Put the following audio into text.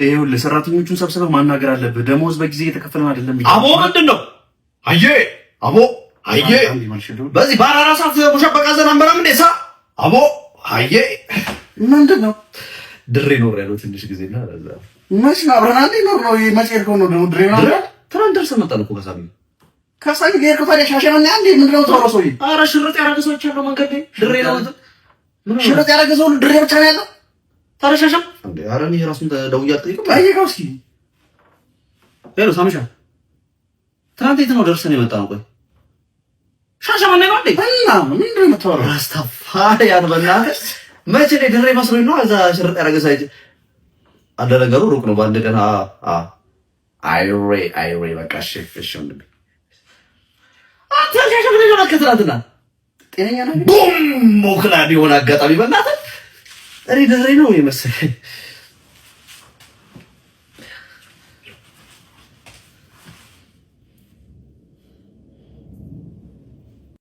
ይኸውልህ ሰራተኞቹን ሰብስበህ ማናገር አለብህ። ደሞዝ በጊዜ እየተከፈለን አይደለም። አቦ ምንድን ነው? አየ አቦ አየ በዚህ ባራራ ሰዓት ሙሸበቃ ዘና አንበላም እንዴ? አቦ አየ ምንድን ነው? ድሬ ኖር ያለው ትንሽ ጊዜ እና መች ነው አብረን አንዴ ኖር ነው መች ሄድከው ነው ደግሞ ድሬ ነው ትናንት ደርሰን መጣን እኮ ከሳሚ ሄድከው ታዲያ ሻሸመኔ አንዴ ምንድን ነው ተወረሶ? ኧረ ሽርጥ ያደረገ ሰዎች አሉ መንገድ ላይ ድሬ ነው ሽርጥ ያደረገ ሰው ድሬ ብቻ ነው ያለው። ታረሻሻም እንዴ? ኧረ እኔ ራሱን ደውዬ ጠይቀው እስኪ። ሄሎ ሳምሻ ትናንት የት ነው ደርሰን የመጣ ነው? ቆይ ሻሸመኔ ነው እንዴ? እና ምንድን ነው የምታወራው? አስተፋሪ ያንበናት መቼ ነው ድሬ መስሎኝ ነው። እዛ ሽርጥ ያደረገ ሳይጅ አንደ ነገሩ ሩቅ ነው። በአንድ ቀን አይሬ በቃ እሺ ወንድሜ አንተ ሻሸመኔ ነው ከተላትና ጤነኛ ነው ቡም ሞክላድ የሆነ አጋጣሚ በእናትህ እኔ ድሬ ነው የመሰለኝ።